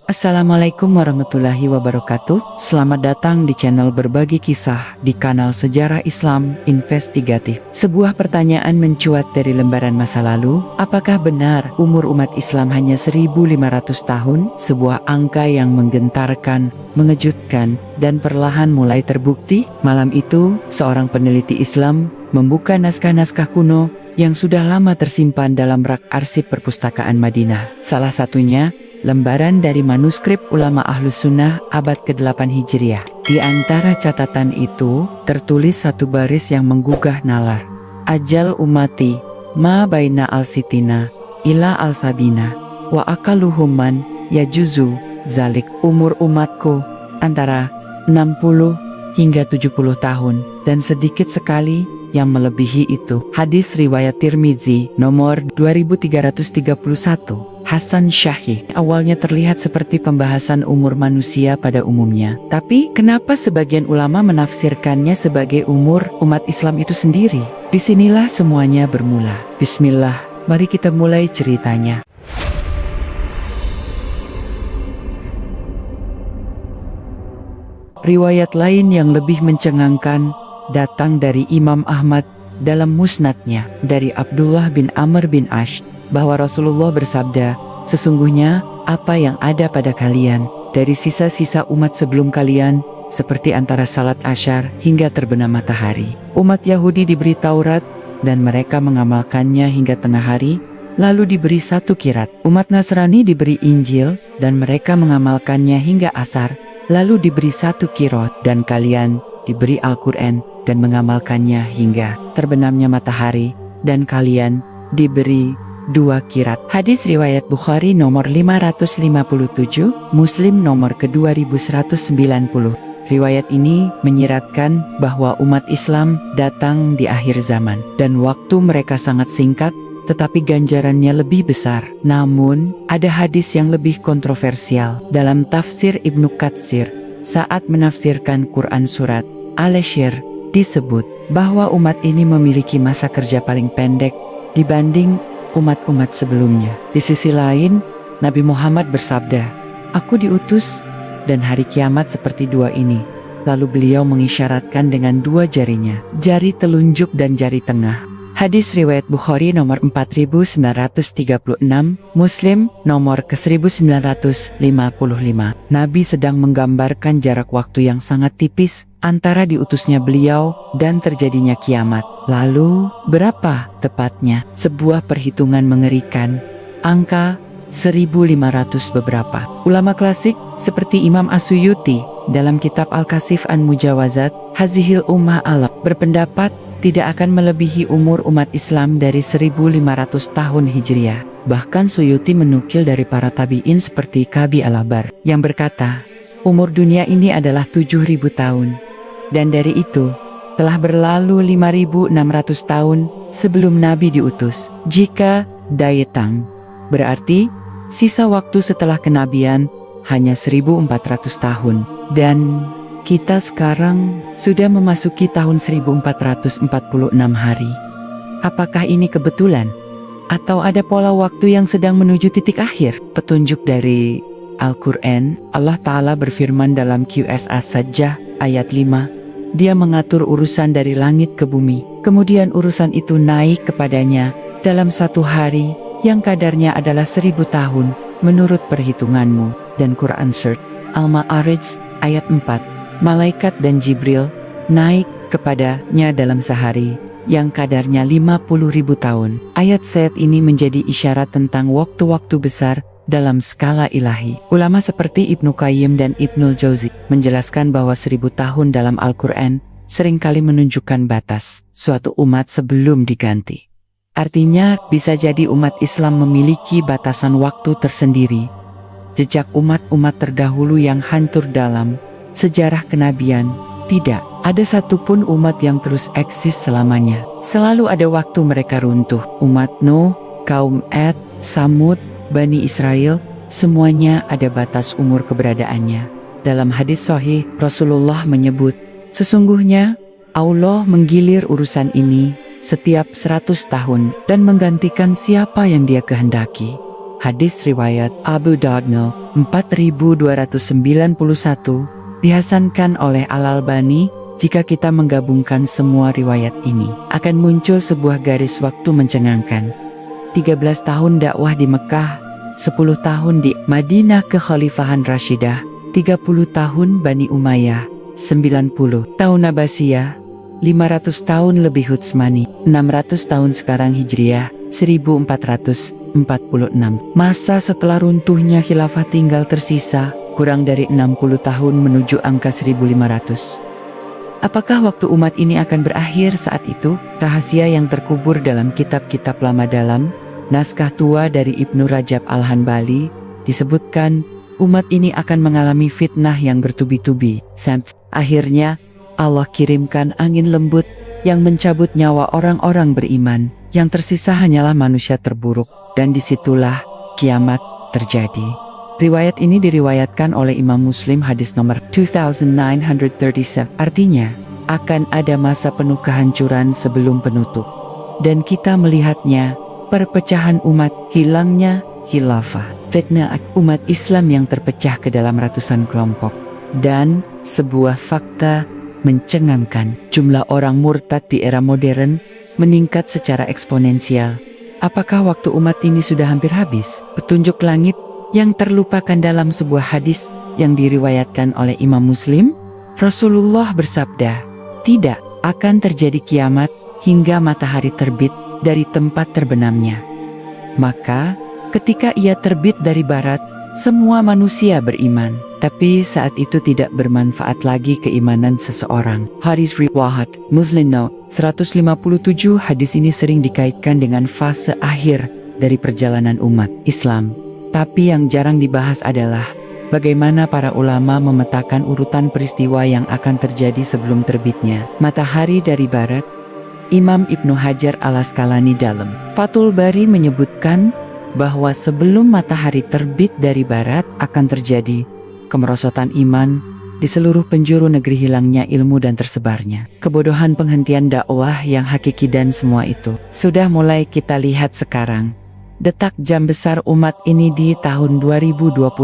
Assalamualaikum warahmatullahi wabarakatuh. Selamat datang di channel Berbagi Kisah di kanal Sejarah Islam Investigatif. Sebuah pertanyaan mencuat dari lembaran masa lalu. Apakah benar umur umat Islam hanya 1500 tahun? Sebuah angka yang menggentarkan, mengejutkan, dan perlahan mulai terbukti. Malam itu, seorang peneliti Islam membuka naskah-naskah kuno yang sudah lama tersimpan dalam rak arsip perpustakaan Madinah. Salah satunya lembaran dari manuskrip ulama Ahlus Sunnah abad ke-8 Hijriah. Di antara catatan itu, tertulis satu baris yang menggugah nalar. Ajal umati, ma baina al-sitina, ila al-sabina, wa akaluhuman, ya juzu, zalik. Umur umatku, antara 60 hingga 70 tahun, dan sedikit sekali yang melebihi itu. Hadis riwayat Tirmizi, nomor 2331. Hasan Syahih. Awalnya terlihat seperti pembahasan umur manusia pada umumnya. Tapi, kenapa sebagian ulama menafsirkannya sebagai umur umat Islam itu sendiri? Disinilah semuanya bermula. Bismillah, mari kita mulai ceritanya. Riwayat lain yang lebih mencengangkan datang dari Imam Ahmad dalam musnadnya dari Abdullah bin Amr bin Ash, bahwa Rasulullah bersabda, "Sesungguhnya apa yang ada pada kalian dari sisa-sisa umat sebelum kalian, seperti antara salat asyar hingga terbenam matahari." Umat Yahudi diberi Taurat dan mereka mengamalkannya hingga tengah hari, lalu diberi satu kirat. Umat Nasrani diberi Injil dan mereka mengamalkannya hingga asar, lalu diberi satu kirot. Dan kalian diberi Al-Quran dan mengamalkannya hingga terbenamnya matahari, dan kalian diberi 2 kirat. Hadis riwayat Bukhari nomor 557, Muslim nomor ke-2190. Riwayat ini menyiratkan bahwa umat Islam datang di akhir zaman, dan waktu mereka sangat singkat, tetapi ganjarannya lebih besar. Namun, ada hadis yang lebih kontroversial. Dalam tafsir Ibnu Katsir, saat menafsirkan Quran surat Al-Ashr, disebut bahwa umat ini memiliki masa kerja paling pendek dibanding umat-umat sebelumnya. Di sisi lain, Nabi Muhammad bersabda, "Aku diutus dan hari kiamat seperti dua ini." Lalu beliau mengisyaratkan dengan 2 jarinya, jari telunjuk dan jari tengah. Hadis riwayat Bukhari nomor 4936, Muslim nomor ke-1955. Nabi sedang menggambarkan jarak waktu yang sangat tipis antara diutusnya beliau dan terjadinya kiamat. Lalu, berapa tepatnya? Sebuah perhitungan mengerikan. Angka 1500 beberapa. Ulama klasik seperti Imam As-Suyuti dalam kitab Al-Kasif An-Mujawazat, Hazihil Ummah Alam, berpendapat tidak akan melebihi umur umat Islam dari 1500 tahun Hijriah. Bahkan Suyuti menukil dari para tabi'in seperti Kabi Al-Abar yang berkata, umur dunia ini adalah 7000 tahun. Dan dari itu, telah berlalu 5600 tahun sebelum Nabi diutus. Jika Dayetang, berarti sisa waktu setelah kenabian hanya 1400 tahun. Dan kita sekarang sudah memasuki tahun 1446 hari. Apakah ini kebetulan? Atau ada pola waktu yang sedang menuju titik akhir? Petunjuk dari Al-Quran, Allah Ta'ala berfirman dalam QS As-Sajdah ayat 5, Dia mengatur urusan dari langit ke bumi, kemudian urusan itu naik kepadanya dalam 1 hari, yang kadarnya adalah 1000 tahun, menurut perhitunganmu. Dan Quran Surat Al-Ma'arij ayat 4, Malaikat dan Jibril naik kepadanya dalam sehari, yang kadarnya 50.000 tahun. Ayat saat ini menjadi isyarat tentang waktu-waktu besar dalam skala ilahi. Ulama seperti Ibnu Qayyim dan Ibnul Jauzi menjelaskan bahwa 1000 tahun dalam Al-Quran seringkali menunjukkan batas suatu umat sebelum diganti. Artinya, bisa jadi umat Islam memiliki batasan waktu tersendiri. Jejak umat-umat terdahulu yang hancur dalam sejarah kenabian, tidak ada satupun umat yang terus eksis selamanya. Selalu ada waktu mereka runtuh. Umat Nuh, kaum Ad, Samud, Bani Israel, semuanya ada batas umur keberadaannya. Dalam hadis sahih, Rasulullah menyebut, sesungguhnya Allah menggilir urusan ini setiap 100 tahun dan menggantikan siapa yang Dia kehendaki. Hadis riwayat Abu Daud 4291 dihasankan oleh Al-Albani. Jika kita menggabungkan semua riwayat ini, akan muncul sebuah garis waktu mencengangkan. 13 tahun dakwah di Mekah, 10 tahun di Madinah kekhalifahan Rashidah, 30 tahun Bani Umayyah, 90 tahun Abbasiyah, 500 tahun lebih Utsmani, 600 tahun sekarang Hijriah, 1446. Masa setelah runtuhnya khilafah tinggal tersisa kurang dari 60 tahun menuju angka 1500. Apakah waktu umat ini akan berakhir saat itu? Rahasia yang terkubur dalam kitab-kitab lama dalam naskah tua dari Ibnu Rajab Al-Hanbali disebutkan umat ini akan mengalami fitnah yang bertubi-tubi. Sampai akhirnya Allah kirimkan angin lembut yang mencabut nyawa orang-orang beriman. Yang tersisa hanyalah manusia terburuk, dan disitulah kiamat terjadi. Riwayat ini diriwayatkan oleh Imam Muslim hadis nomor 2937. Artinya, akan ada masa penuh kehancuran sebelum penutup. Dan kita melihatnya, perpecahan umat, hilangnya khilafah, fitnah umat Islam yang terpecah ke dalam ratusan kelompok. Dan sebuah fakta mencengangkan, jumlah orang murtad di era modern meningkat secara eksponensial. Apakah waktu umat ini sudah hampir habis? Petunjuk langit yang terlupakan dalam sebuah hadis yang diriwayatkan oleh Imam Muslim, Rasulullah bersabda, tidak akan terjadi kiamat hingga matahari terbit dari tempat terbenamnya. Maka, ketika ia terbit dari barat, semua manusia beriman. Tapi saat itu tidak bermanfaat lagi keimanan seseorang. Hadis riwayat Muslim Note 157. Hadis ini sering dikaitkan dengan fase akhir dari perjalanan umat Islam. Tapi yang jarang dibahas adalah bagaimana para ulama memetakan urutan peristiwa yang akan terjadi sebelum terbitnya matahari dari barat. Imam Ibnu Hajar Al-Asqalani dalam Fathul Bari menyebutkan bahwa sebelum matahari terbit dari barat akan terjadi kemerosotan iman di seluruh penjuru negeri, hilangnya ilmu dan tersebarnya kebodohan, penghentian dakwah yang hakiki, dan semua itu sudah mulai kita lihat sekarang. Detak jam besar umat ini di tahun 2025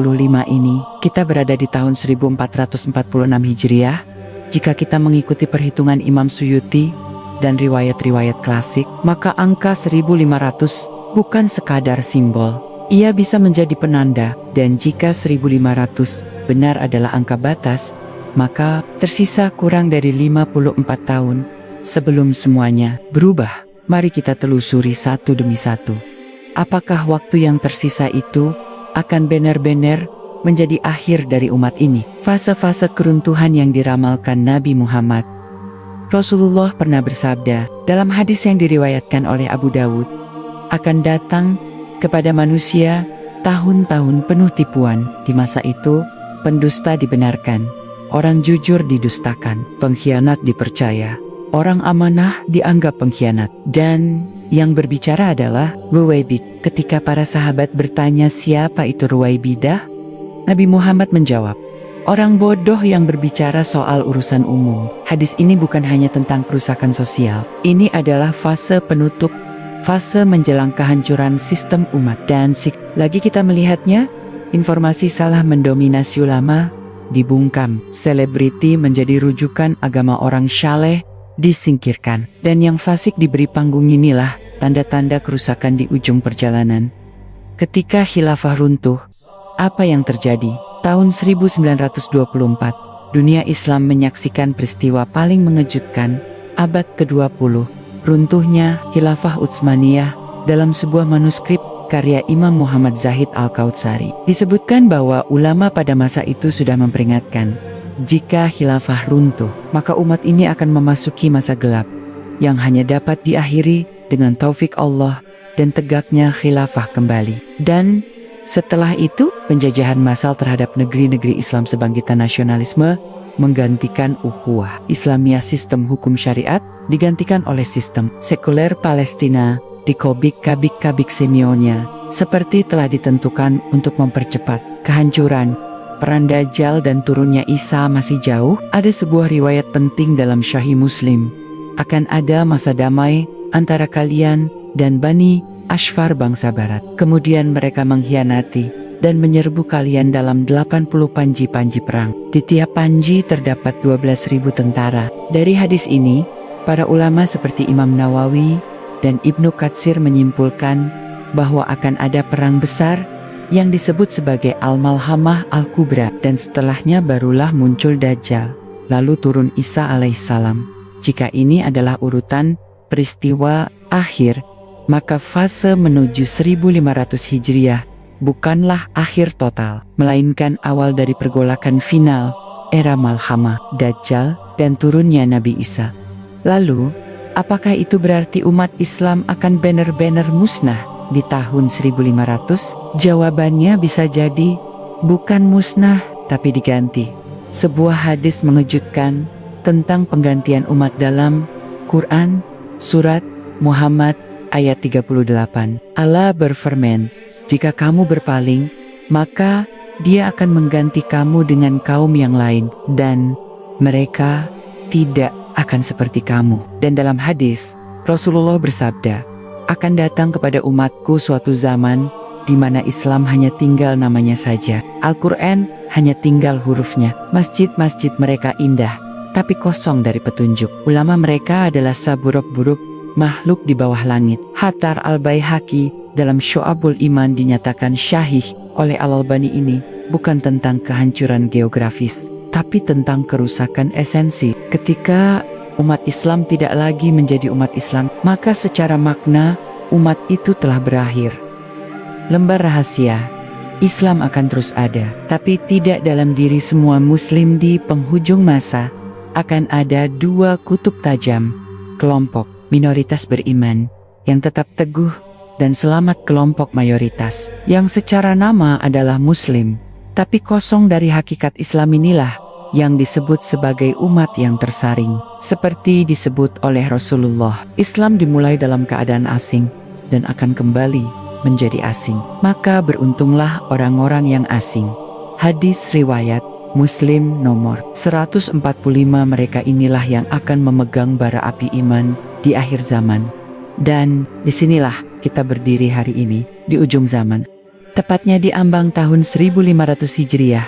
ini, kita berada di tahun 1446 Hijriah. Jika kita mengikuti perhitungan Imam Suyuti dan riwayat-riwayat klasik, maka angka 1500 bukan sekadar simbol. Ia bisa menjadi penanda, dan jika 1500 benar adalah angka batas, maka tersisa kurang dari 54 tahun sebelum semuanya berubah. Mari kita telusuri satu demi satu. Apakah waktu yang tersisa itu akan benar-benar menjadi akhir dari umat ini? Fase-fase keruntuhan yang diramalkan Nabi Muhammad. Rasulullah pernah bersabda dalam hadis yang diriwayatkan oleh Abu Dawud, akan datang kepada manusia tahun-tahun penuh tipuan. Di masa itu, pendusta dibenarkan, orang jujur didustakan, pengkhianat dipercaya, orang amanah dianggap pengkhianat, dan yang berbicara adalah Ruwaibid. Ketika para sahabat bertanya siapa itu Ruwaibidah, Nabi Muhammad menjawab, orang bodoh yang berbicara soal urusan umum. Hadis ini bukan hanya tentang kerusakan sosial. Ini adalah fase penutup, fase menjelang kehancuran sistem umat. Dan lagi kita melihatnya, informasi salah mendominasi ulama, dibungkam, selebriti menjadi rujukan agama, orang syaleh disingkirkan, dan yang fasik diberi panggung. Inilah tanda-tanda kerusakan di ujung perjalanan. Ketika khilafah runtuh, apa yang terjadi? Tahun 1924, dunia Islam menyaksikan peristiwa paling mengejutkan abad ke-20, runtuhnya khilafah Utsmaniyah. Dalam sebuah manuskrip karya Imam Muhammad Zahid Al-Kautsari, disebutkan bahwa ulama pada masa itu sudah memperingatkan, jika khilafah runtuh, maka umat ini akan memasuki masa gelap yang hanya dapat diakhiri dengan taufik Allah dan tegaknya khilafah kembali. Dan setelah itu, penjajahan massal terhadap negeri-negeri Islam sebangkitan nasionalisme menggantikan ukhuwah Islamiyah. Sistem hukum syariat digantikan oleh sistem sekuler Palestina di kabik-kabik Semionia, seperti telah ditentukan untuk mempercepat kehancuran. Peran Dajjal dan turunnya Isa masih jauh. Ada sebuah riwayat penting dalam Sahih Muslim, akan ada masa damai antara kalian dan Bani Ashfar bangsa barat. Kemudian mereka mengkhianati dan menyerbu kalian dalam 80 panji-panji perang. Di tiap panji terdapat 12.000 tentara. Dari hadis ini, para ulama seperti Imam Nawawi dan Ibnu Katsir menyimpulkan bahwa akan ada perang besar yang disebut sebagai Al-Malhamah Al-Kubra, dan setelahnya barulah muncul Dajjal, lalu turun Isa alaihissalam. Jika ini adalah urutan peristiwa akhir, maka fase menuju 1500 Hijriah bukanlah akhir total, melainkan awal dari pergolakan final era Malhamah, Dajjal, dan turunnya Nabi Isa. Lalu, apakah itu berarti umat Islam akan benar-benar musnah di tahun 1500? Jawabannya bisa jadi bukan musnah tapi diganti. Sebuah hadis mengejutkan tentang penggantian umat dalam Quran surat Muhammad ayat 38. Allah berfirman, "Jika kamu berpaling, maka Dia akan mengganti kamu dengan kaum yang lain, dan mereka tidak akan seperti kamu." Dan dalam hadis, Rasulullah bersabda, "Akan datang kepada umatku suatu zaman di mana Islam hanya tinggal namanya saja. Al-Quran hanya tinggal hurufnya. Masjid-masjid mereka indah, tapi kosong dari petunjuk. Ulama mereka adalah saburuk-buruk makhluk di bawah langit." Hatar Al-Baihaqi dalam Syu'abul Iman dinyatakan syahih oleh Al-Albani. Ini bukan tentang kehancuran geografis, tapi tentang kerusakan esensi. Ketika umat Islam tidak lagi menjadi umat Islam, maka secara makna umat itu telah berakhir. Lembar rahasia, Islam akan terus ada, tapi tidak dalam diri semua muslim. Di penghujung masa akan ada dua kutub tajam, kelompok minoritas beriman yang tetap teguh, dan selamat kelompok mayoritas yang secara nama adalah muslim, tapi kosong dari hakikat Islam. Inilah yang disebut sebagai umat yang tersaring. Seperti disebut oleh Rasulullah, Islam dimulai dalam keadaan asing dan akan kembali menjadi asing. Maka beruntunglah orang-orang yang asing. Hadis riwayat Muslim nomor 145. Mereka inilah yang akan memegang bara api iman di akhir zaman. Dan disinilah kita berdiri hari ini, di ujung zaman. Tepatnya di ambang tahun 1500 Hijriah.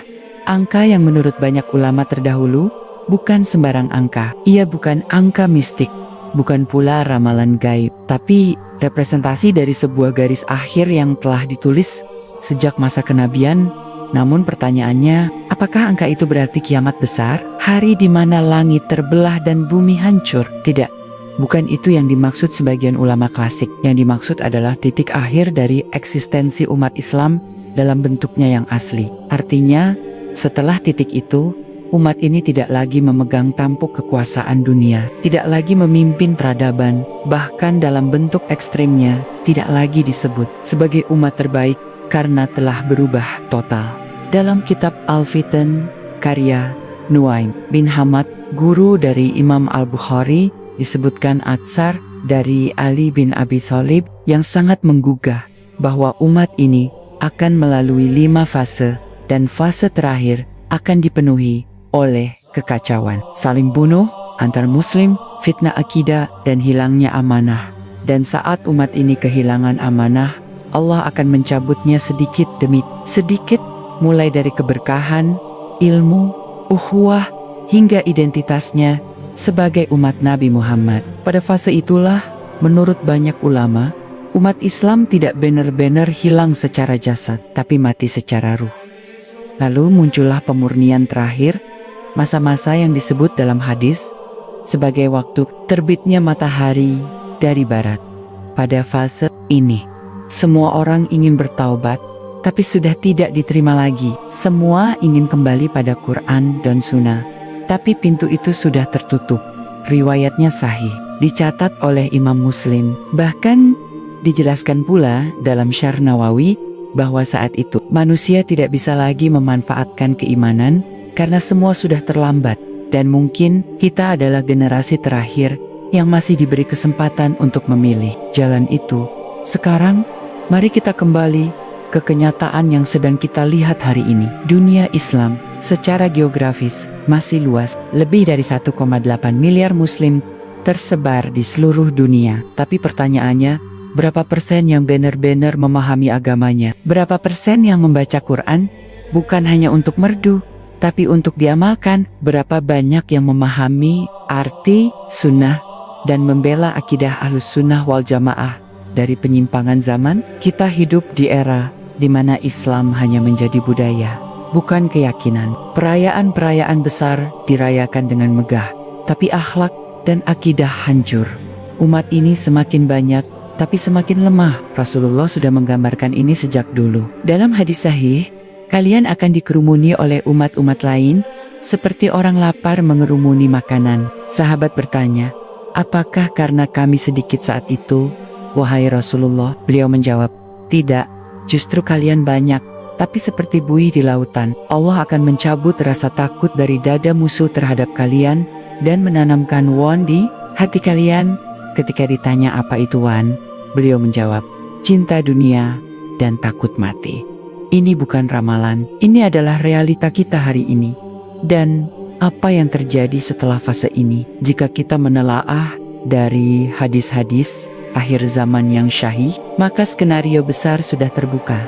Angka yang menurut banyak ulama terdahulu bukan sembarang angka. Ia bukan angka mistik, bukan pula ramalan gaib, tapi representasi dari sebuah garis akhir yang telah ditulis sejak masa kenabian. Namun pertanyaannya, apakah angka itu berarti kiamat besar? Hari di mana langit terbelah dan bumi hancur? Tidak, bukan itu yang dimaksud sebagian ulama klasik. Yang dimaksud adalah titik akhir dari eksistensi umat Islam dalam bentuknya yang asli. Artinya, setelah titik itu, umat ini tidak lagi memegang tampuk kekuasaan dunia, tidak lagi memimpin peradaban, bahkan dalam bentuk ekstrimnya, tidak lagi disebut sebagai umat terbaik karena telah berubah total. Dalam kitab Al-Fitan, karya Nuaim bin Hamad, guru dari Imam Al-Bukhari, disebutkan atsar dari Ali bin Abi Thalib yang sangat menggugah bahwa umat ini akan melalui 5 fase, dan fase terakhir akan dipenuhi oleh kekacauan, saling bunuh antar muslim, fitnah akidah, dan hilangnya amanah. Dan saat umat ini kehilangan amanah, Allah akan mencabutnya sedikit demi sedikit, mulai dari keberkahan, ilmu, ukhuwah, hingga identitasnya sebagai umat Nabi Muhammad. Pada fase itulah, menurut banyak ulama, umat Islam tidak benar-benar hilang secara jasad, tapi mati secara ruh. Lalu muncullah pemurnian terakhir, masa-masa yang disebut dalam hadis sebagai waktu terbitnya matahari dari barat. Pada fase ini, semua orang ingin bertaubat, tapi sudah tidak diterima lagi. Semua ingin kembali pada Quran dan Sunnah, tapi pintu itu sudah tertutup. Riwayatnya sahih, dicatat oleh Imam Muslim. Bahkan dijelaskan pula dalam Syarh Nawawi bahwa saat itu manusia tidak bisa lagi memanfaatkan keimanan karena semua sudah terlambat, dan mungkin kita adalah generasi terakhir yang masih diberi kesempatan untuk memilih jalan itu. Sekarang, mari kita kembali ke kenyataan yang sedang kita lihat hari ini. Dunia Islam secara geografis masih luas, lebih dari 1,8 miliar muslim tersebar di seluruh dunia. Tapi pertanyaannya, Berapa persen yang benar-benar memahami agamanya? Berapa persen yang membaca Quran bukan hanya untuk merdu, tapi untuk diamalkan? Berapa banyak yang memahami arti sunnah dan membela akidah Ahlus Sunnah wal Jamaah dari penyimpangan zaman? Kita hidup di era di mana Islam hanya menjadi budaya, bukan keyakinan. Perayaan-perayaan besar dirayakan dengan megah, tapi akhlak dan akidah hancur. Umat ini semakin banyak, tapi semakin lemah. Rasulullah sudah menggambarkan ini sejak dulu. Dalam hadis sahih, kalian akan dikerumuni oleh umat-umat lain, seperti orang lapar mengerumuni makanan. Sahabat bertanya, apakah karena kami sedikit saat itu, wahai Rasulullah? Beliau menjawab, tidak, justru kalian banyak, tapi seperti buih di lautan. Allah akan mencabut rasa takut dari dada musuh terhadap kalian, dan menanamkan wan di hati kalian. Ketika ditanya apa itu wan, beliau menjawab, cinta dunia dan takut mati. Ini bukan ramalan, ini adalah realita kita hari ini. Dan apa yang terjadi setelah fase ini? Jika kita menelaah dari hadis-hadis akhir zaman yang syahih, maka skenario besar sudah terbuka.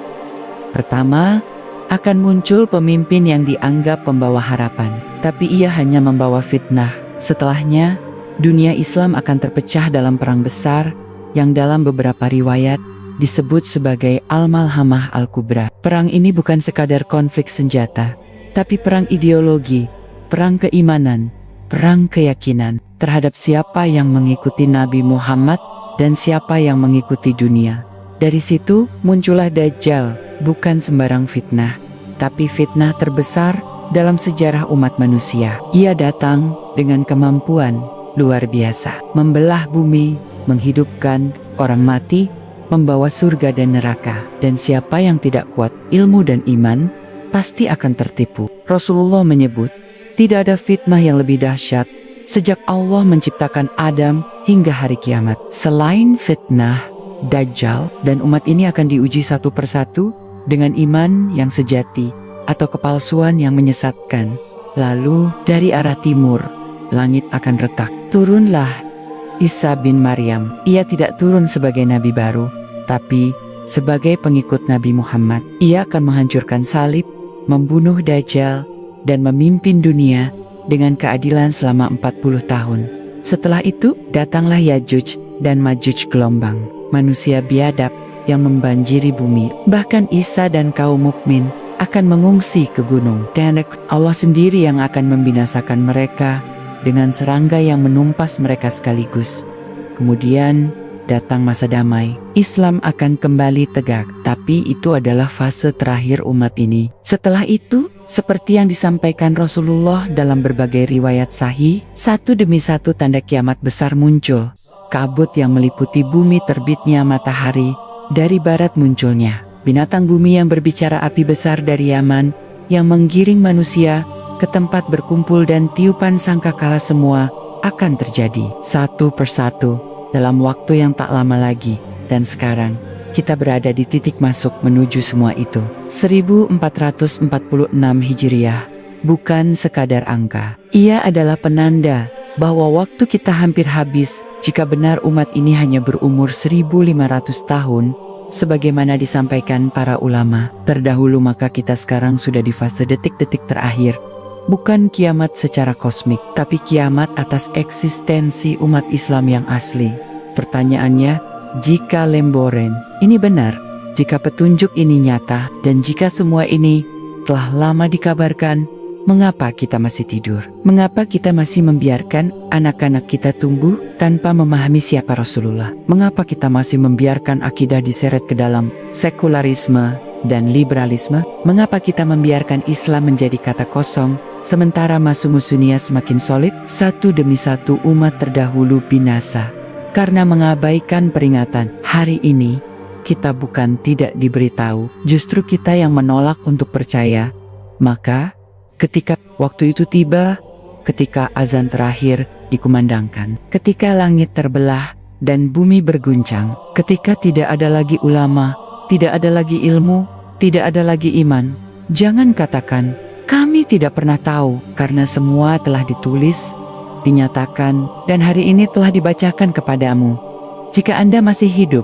Pertama, akan muncul pemimpin yang dianggap pembawa harapan, tapi ia hanya membawa fitnah. Setelahnya, dunia Islam akan terpecah dalam perang besar yang dalam beberapa riwayat disebut sebagai Al-Malhamah Al-Kubra. Perang ini bukan sekadar konflik senjata, tapi perang ideologi, perang keimanan, perang keyakinan terhadap siapa yang mengikuti Nabi Muhammad dan siapa yang mengikuti dunia. Dari situ muncullah Dajjal, bukan sembarang fitnah, tapi fitnah terbesar dalam sejarah umat manusia. Ia datang dengan kemampuan luar biasa, membelah bumi, menghidupkan orang mati, membawa surga dan neraka. Dan siapa yang tidak kuat ilmu dan iman, pasti akan tertipu. Rasulullah menyebut, tidak ada fitnah yang lebih dahsyat sejak Allah menciptakan Adam hingga hari kiamat. Selain fitnah Dajjal, dan umat ini akan diuji satu persatu dengan iman yang sejati atau kepalsuan yang menyesatkan. Lalu dari arah timur, langit akan retak. Turunlah Isa bin Maryam. Ia tidak turun sebagai nabi baru, tapi sebagai pengikut Nabi Muhammad. Ia akan menghancurkan salib, membunuh Dajjal, dan memimpin dunia dengan keadilan selama 40 tahun. Setelah itu, datanglah Yajuj dan Majuj, gelombang manusia biadab yang membanjiri bumi. Bahkan Isa dan kaum mukmin akan mengungsi ke gunung. Dan Allah sendiri yang akan membinasakan mereka dengan serangga yang menumpas mereka sekaligus. Kemudian datang masa damai. Islam akan kembali tegak, tapi itu adalah fase terakhir umat ini. Setelah itu, seperti yang disampaikan Rasulullah dalam berbagai riwayat sahih, satu demi satu tanda kiamat besar muncul. Kabut yang meliputi bumi, terbitnya matahari, dari barat munculnya binatang bumi yang berbicara, api besar dari Yaman yang menggiring manusia ke tempat berkumpul, dan tiupan sangkakala. Semua akan terjadi satu persatu dalam waktu yang tak lama lagi. Dan sekarang kita berada di titik masuk menuju semua itu. 1446 Hijriah bukan sekadar angka. Ia adalah penanda bahwa waktu kita hampir habis. Jika benar umat ini hanya berumur 1500 tahun, sebagaimana disampaikan para ulama terdahulu, maka kita sekarang sudah di fase detik-detik terakhir. Bukan kiamat secara kosmik, tapi kiamat atas eksistensi umat Islam yang asli. Pertanyaannya, jika lemboren ini benar, jika petunjuk ini nyata, dan jika semua ini telah lama dikabarkan, mengapa kita masih tidur? Mengapa kita masih membiarkan anak-anak kita tumbuh tanpa memahami siapa Rasulullah? Mengapa kita masih membiarkan akidah diseret ke dalam sekularisme dan liberalisme? Mengapa kita membiarkan Islam menjadi kata kosong, sementara musuh-musuhnya semakin solid? Satu demi satu umat terdahulu binasa karena mengabaikan peringatan. Hari ini, kita bukan tidak diberitahu, justru kita yang menolak untuk percaya. Maka, ketika waktu itu tiba, ketika azan terakhir dikumandangkan, ketika langit terbelah dan bumi berguncang, ketika tidak ada lagi ulama, tidak ada lagi ilmu, tidak ada lagi iman, jangan katakan, kami tidak pernah tahu, karena semua telah ditulis, dinyatakan, dan hari ini telah dibacakan kepadamu. Jika Anda masih hidup,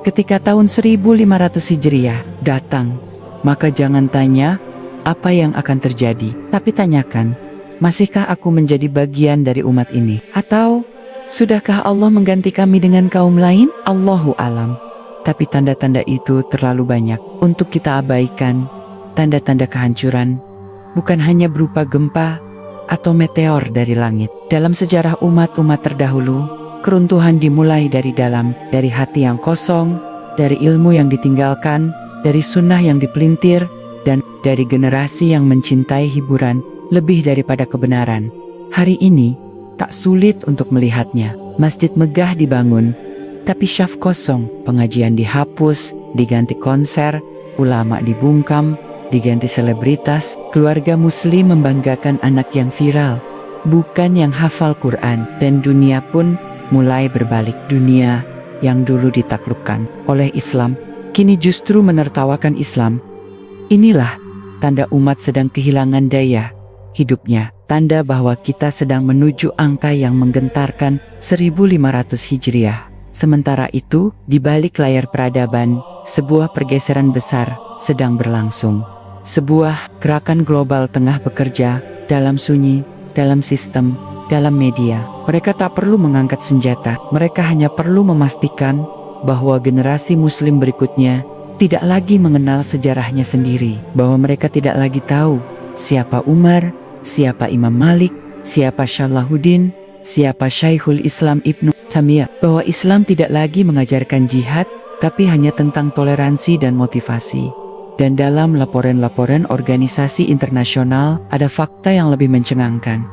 Ketika tahun 1500 Hijriah datang, maka jangan tanya apa yang akan terjadi, tapi tanyakan, masihkah aku menjadi bagian dari umat ini? Atau, sudahkah Allah mengganti kami dengan kaum lain? Allahu alam. Tapi tanda-tanda itu terlalu banyak untuk kita abaikan. Tanda-tanda kehancuran bukan hanya berupa gempa atau meteor dari langit. Dalam sejarah umat-umat terdahulu, keruntuhan dimulai dari dalam, dari hati yang kosong, dari ilmu yang ditinggalkan, dari sunnah yang dipelintir, dan dari generasi yang mencintai hiburan lebih daripada kebenaran. Hari ini, tak sulit untuk melihatnya. Masjid megah dibangun, tapi syaf kosong, pengajian dihapus, diganti konser, ulama dibungkam, diganti selebritas, keluarga muslim membanggakan anak yang viral, bukan yang hafal Quran, dan dunia pun mulai berbalik. Dunia yang dulu ditaklukkan oleh Islam, kini justru menertawakan Islam. Inilah tanda umat sedang kehilangan daya hidupnya, tanda bahwa kita sedang menuju angka yang menggentarkan 1500 Hijriah. Sementara itu, di balik layar peradaban, sebuah pergeseran besar sedang berlangsung. Sebuah gerakan global tengah bekerja dalam sunyi, dalam sistem, dalam media. Mereka tak perlu mengangkat senjata, mereka hanya perlu memastikan bahwa generasi muslim berikutnya tidak lagi mengenal sejarahnya sendiri, bahwa mereka tidak lagi tahu siapa Umar, siapa Imam Malik, siapa Salahuddin, siapa Syekhul Islam Ibnu Taimiyah, bahwa Islam tidak lagi mengajarkan jihad, tapi hanya tentang toleransi dan motivasi. Dan dalam laporan-laporan organisasi internasional, ada fakta yang lebih mencengangkan.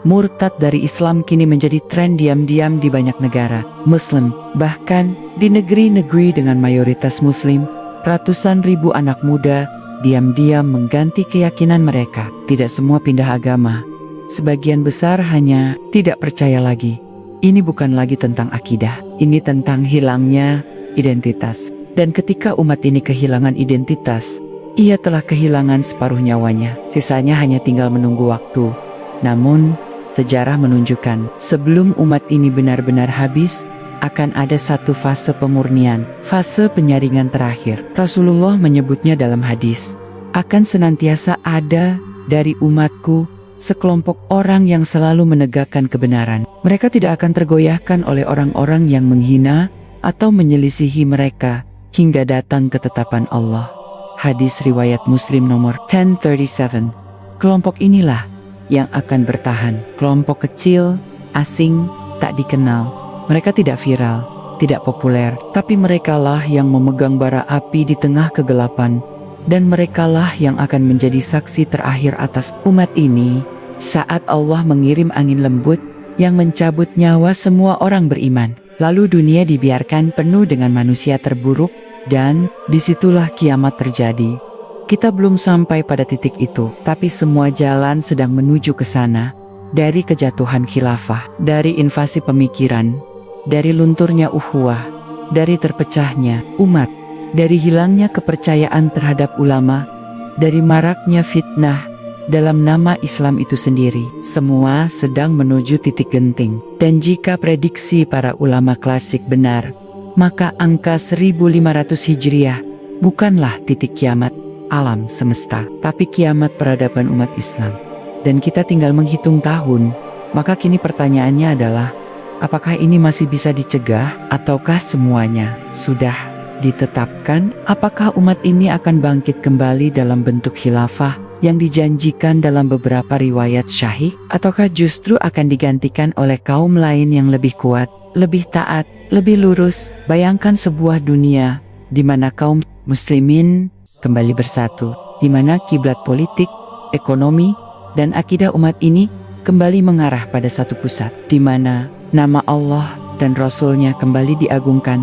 Murtad dari Islam kini menjadi tren diam-diam di banyak negara Muslim, bahkan di negeri-negeri dengan mayoritas Muslim. Ratusan ribu anak muda diam-diam mengganti keyakinan mereka. Tidak semua pindah agama. Sebagian besar hanya tidak percaya lagi. Ini bukan lagi tentang akidah. Ini tentang hilangnya identitas. Dan ketika umat ini kehilangan identitas, ia telah kehilangan separuh nyawanya. Sisanya hanya tinggal menunggu waktu. Namun, sejarah menunjukkan sebelum umat ini benar-benar habis, akan ada satu fase pemurnian, fase penyaringan terakhir. Rasulullah menyebutnya dalam hadis, akan senantiasa ada dari umatku sekelompok orang yang selalu menegakkan kebenaran. Mereka tidak akan tergoyahkan oleh orang-orang yang menghina atau menyelisihi mereka hingga datang ketetapan Allah. Hadis riwayat Muslim nomor 1037. Kelompok inilah yang akan bertahan. Kelompok kecil, asing, tak dikenal. Mereka tidak viral, tidak populer, tapi merekalah yang memegang bara api di tengah kegelapan, dan merekalah yang akan menjadi saksi terakhir atas umat ini saat Allah mengirim angin lembut yang mencabut nyawa semua orang beriman. Lalu dunia dibiarkan penuh dengan manusia terburuk, dan disitulah kiamat terjadi. Kita belum sampai pada titik itu, tapi semua jalan sedang menuju ke sana. Dari kejatuhan khilafah, dari invasi pemikiran, dari lunturnya ukhuwah, dari terpecahnya umat, dari hilangnya kepercayaan terhadap ulama, dari maraknya fitnah dalam nama Islam itu sendiri. Semua sedang menuju titik genting. Dan jika prediksi para ulama klasik benar, maka angka 1500 Hijriah bukanlah titik kiamat alam semesta, tapi kiamat peradaban umat Islam. Dan kita tinggal menghitung tahun. Maka kini pertanyaannya adalah, apakah ini masih bisa dicegah, ataukah semuanya sudah ditetapkan? Apakah umat ini akan bangkit kembali dalam bentuk khilafah yang dijanjikan dalam beberapa riwayat syahih? Ataukah justru akan digantikan oleh kaum lain yang lebih kuat, lebih taat, lebih lurus? Bayangkan sebuah dunia di mana kaum muslimin kembali bersatu, di mana kiblat politik, ekonomi, dan akidah umat ini kembali mengarah pada satu pusat, di mana nama Allah dan Rasul-Nya kembali diagungkan,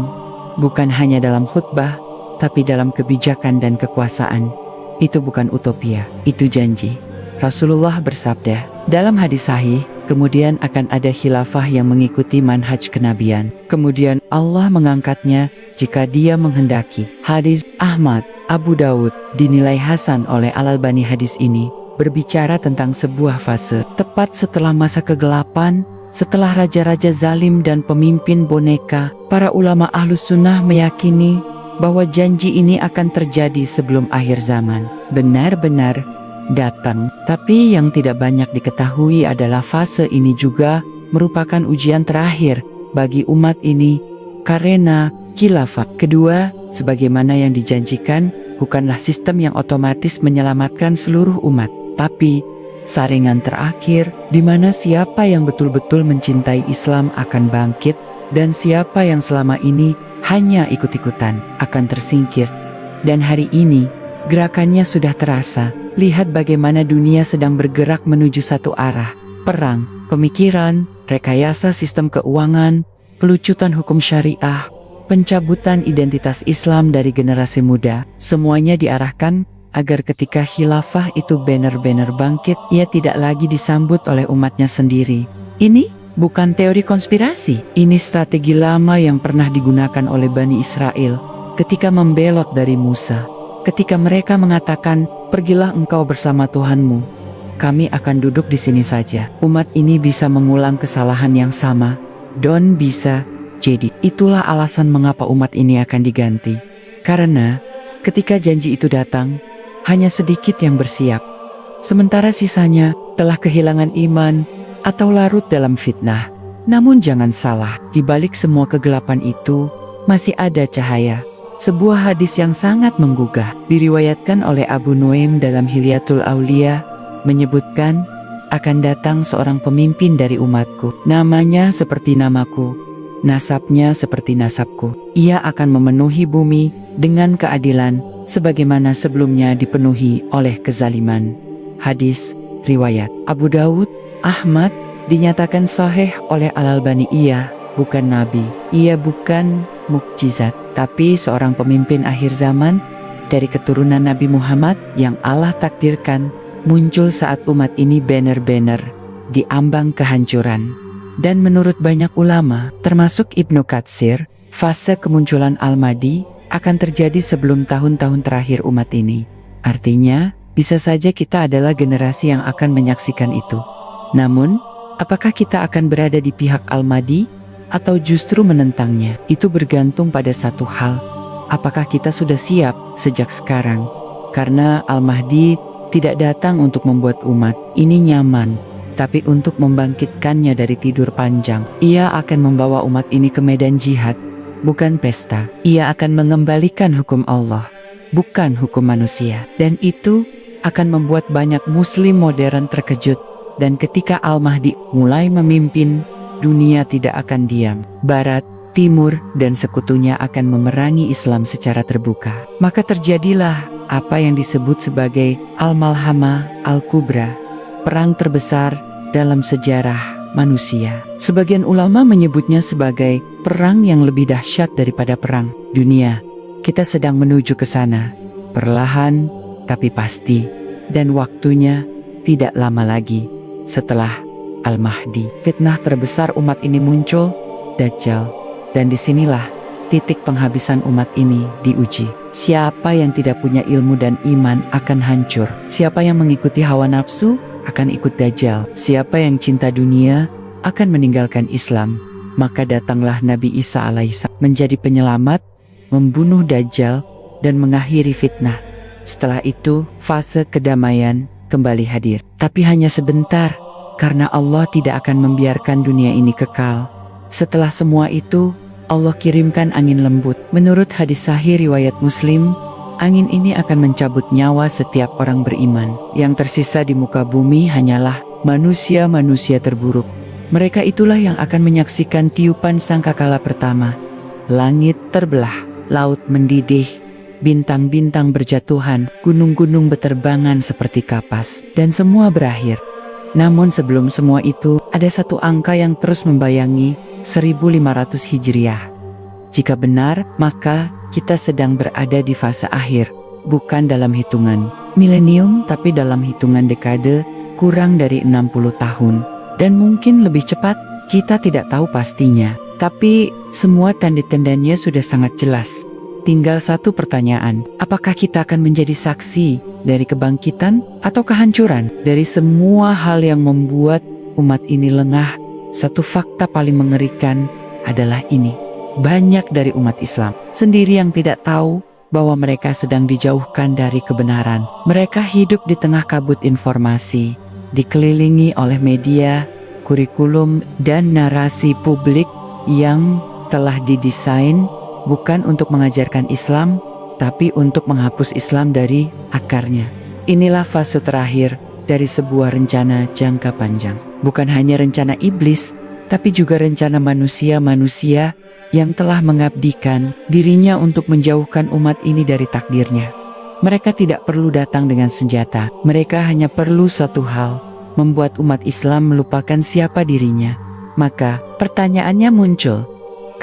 bukan hanya dalam khutbah, tapi dalam kebijakan dan kekuasaan. Itu bukan utopia, itu janji. Rasulullah bersabda dalam hadis sahih, kemudian akan ada khilafah yang mengikuti manhaj kenabian. Kemudian Allah mengangkatnya jika Dia menghendaki. Hadis Ahmad, Abu Dawud, dinilai hasan oleh Al-Albani. Hadis ini berbicara tentang sebuah fase tepat setelah masa kegelapan, Setelah raja-raja zalim dan pemimpin boneka, para ulama Ahlus Sunnah meyakini bahwa janji ini akan terjadi sebelum akhir zaman. Benar-benar datang. Tapi yang tidak banyak diketahui adalah fase ini juga merupakan ujian terakhir bagi umat ini karena khilafah. Kedua, sebagaimana yang dijanjikan, bukanlah sistem yang otomatis menyelamatkan seluruh umat, tapi saringan terakhir di mana siapa yang betul-betul mencintai Islam akan bangkit dan siapa yang selama ini hanya ikut-ikutan akan tersingkir. Dan hari ini gerakannya sudah terasa. Lihat bagaimana dunia sedang bergerak menuju satu arah. Perang, pemikiran, rekayasa sistem keuangan, pelucutan hukum syariah, pencabutan identitas Islam dari generasi muda. Semuanya diarahkan agar ketika khilafah itu benar-benar bangkit, ia tidak lagi disambut oleh umatnya sendiri. Ini bukan teori konspirasi. Ini strategi lama yang pernah digunakan oleh Bani Israel ketika membelot dari Musa. Ketika mereka mengatakan, "Pergilah engkau bersama Tuhanmu, kami akan duduk di sini saja." Umat ini bisa mengulang kesalahan yang sama. Don bisa. Jadi, itulah alasan mengapa umat ini akan diganti. Karena ketika janji itu datang, hanya sedikit yang bersiap. Sementara sisanya telah kehilangan iman atau larut dalam fitnah. Namun jangan salah, di balik semua kegelapan itu masih ada cahaya. Sebuah hadis yang sangat menggugah diriwayatkan oleh Abu Nuaim dalam Hilyatul Aulia menyebutkan, akan datang seorang pemimpin dari umatku, namanya seperti namaku, nasabnya seperti nasabku. Ia akan memenuhi bumi dengan keadilan sebagaimana sebelumnya dipenuhi oleh kezaliman. Hadis riwayat Abu Dawud, Ahmad, dinyatakan sahih oleh Al-Albani. Ia bukan nabi, ia bukan mukjizat, tapi seorang pemimpin akhir zaman dari keturunan Nabi Muhammad yang Allah takdirkan muncul saat umat ini benar-benar diambang kehancuran. Dan menurut banyak ulama, termasuk Ibnu Katsir, fase kemunculan Al-Mahdi akan terjadi sebelum tahun-tahun terakhir umat ini. Artinya, bisa saja kita adalah generasi yang akan menyaksikan itu. Namun, apakah kita akan berada di pihak Al-Mahdi atau justru menentangnya? Itu bergantung pada satu hal. Apakah kita sudah siap sejak sekarang? Karena Al-Mahdi tidak datang untuk membuat umat ini nyaman, tapi untuk membangkitkannya dari tidur panjang. Ia akan membawa umat ini ke medan jihad, bukan pesta. Ia akan mengembalikan hukum Allah, bukan hukum manusia. Dan itu akan membuat banyak muslim modern terkejut. Dan ketika Al-Mahdi mulai memimpin, dunia tidak akan diam. Barat, Timur, dan sekutunya akan memerangi Islam secara terbuka. Maka terjadilah apa yang disebut sebagai Al-Malhamah Al-Kubra, perang terbesar dalam sejarah manusia. Sebagian ulama menyebutnya sebagai perang yang lebih dahsyat daripada perang dunia. Kita sedang menuju ke sana, perlahan tapi pasti, dan waktunya tidak lama lagi. Setelah Al-Mahdi, fitnah terbesar umat ini muncul, Dajjal. Dan disinilah titik penghabisan umat ini diuji. Siapa yang tidak punya ilmu dan iman akan hancur. Siapa yang mengikuti hawa nafsu akan ikut Dajjal. Siapa yang cinta dunia akan meninggalkan Islam. Maka datanglah Nabi Isa alaihissalam menjadi penyelamat, membunuh Dajjal, dan mengakhiri fitnah. Setelah itu, fase kedamaian kembali hadir. Tapi hanya sebentar, karena Allah tidak akan membiarkan dunia ini kekal. Setelah semua itu, Allah kirimkan angin lembut. Menurut hadis sahih riwayat Muslim, angin ini akan mencabut nyawa setiap orang beriman. Yang tersisa di muka bumi hanyalah manusia-manusia terburuk. Mereka itulah yang akan menyaksikan tiupan sangkakala pertama. Langit terbelah, laut mendidih, bintang-bintang berjatuhan, gunung-gunung beterbangan seperti kapas, dan semua berakhir. Namun sebelum semua itu, ada satu angka yang terus membayangi, 1500 Hijriah. Jika benar, maka kita sedang berada di fase akhir, bukan dalam hitungan milenium, tapi dalam hitungan dekade, kurang dari 60 tahun. Dan mungkin lebih cepat, kita tidak tahu pastinya. Tapi, semua tanda-tandanya sudah sangat jelas. Tinggal satu pertanyaan, apakah kita akan menjadi saksi dari kebangkitan atau kehancuran? Dari semua hal yang membuat umat ini lengah, Satu fakta paling mengerikan adalah ini. Banyak dari umat Islam sendiri yang tidak tahu bahwa mereka sedang dijauhkan dari kebenaran. Mereka hidup di tengah kabut informasi, dikelilingi oleh media, kurikulum, dan narasi publik yang telah didesain bukan untuk mengajarkan Islam, tapi untuk menghapus Islam dari akarnya. Inilah fase terakhir dari sebuah rencana jangka panjang. Bukan hanya rencana iblis, tapi juga rencana manusia-manusia yang telah mengabdikan dirinya untuk menjauhkan umat ini dari takdirnya. Mereka tidak perlu datang dengan senjata. Mereka hanya perlu satu hal, membuat umat Islam melupakan siapa dirinya. Maka pertanyaannya muncul,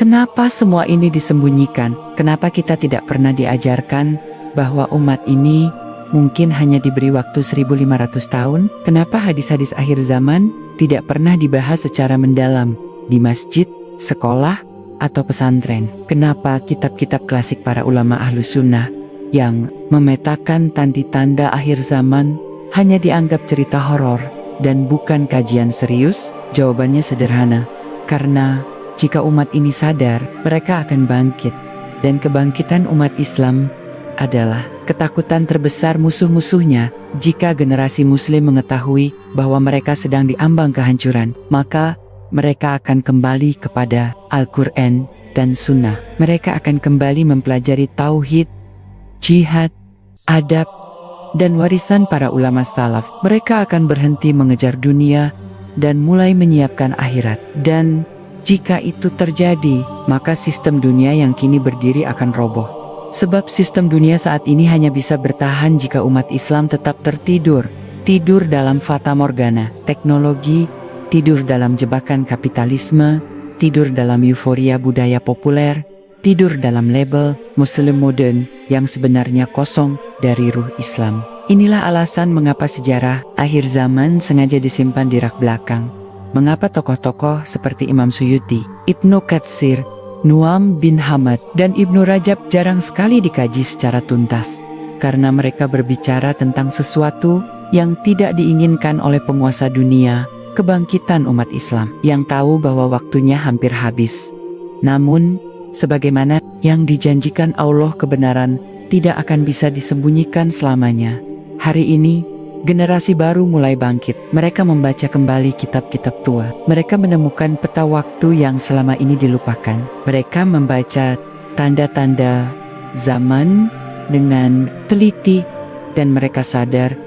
kenapa semua ini disembunyikan? Kenapa kita tidak pernah diajarkan bahwa umat ini mungkin hanya diberi waktu 1500 tahun? Kenapa hadis-hadis akhir zaman tidak pernah dibahas secara mendalam di masjid, sekolah, atau pesantren? Kenapa kitab-kitab klasik para ulama Ahlus Sunnah yang memetakan tanda-tanda akhir zaman hanya dianggap cerita horor dan bukan kajian serius? Jawabannya sederhana, karena jika umat ini sadar, mereka akan bangkit. Dan kebangkitan umat Islam adalah ketakutan terbesar musuh-musuhnya. Jika generasi muslim mengetahui bahwa mereka sedang diambang kehancuran, maka mereka akan kembali kepada Al-Quran dan Sunnah. Mereka akan kembali mempelajari tauhid, jihad, adab, dan warisan para ulama salaf. Mereka akan berhenti mengejar dunia dan mulai menyiapkan akhirat. Dan jika itu terjadi, maka sistem dunia yang kini berdiri akan roboh. Sebab sistem dunia saat ini hanya bisa bertahan jika umat Islam tetap tertidur. Tidur dalam fata morgana teknologi, tidur dalam jebakan kapitalisme, tidur dalam euforia budaya populer, tidur dalam label Muslim modern yang sebenarnya kosong dari ruh Islam. Inilah alasan mengapa sejarah akhir zaman sengaja disimpan di rak belakang. Mengapa tokoh-tokoh seperti Imam Suyuti, Ibnu Katsir, Nu'aym bin Hamad, dan Ibnu Rajab jarang sekali dikaji secara tuntas. Karena mereka berbicara tentang sesuatu yang tidak diinginkan oleh penguasa dunia, kebangkitan umat Islam yang tahu bahwa waktunya hampir habis. Namun, sebagaimana yang dijanjikan Allah, kebenaran tidak akan bisa disembunyikan selamanya. Hari ini, generasi baru mulai bangkit. Mereka membaca kembali kitab-kitab tua. Mereka menemukan peta waktu yang selama ini dilupakan. Mereka membaca tanda-tanda zaman dengan teliti, dan mereka sadar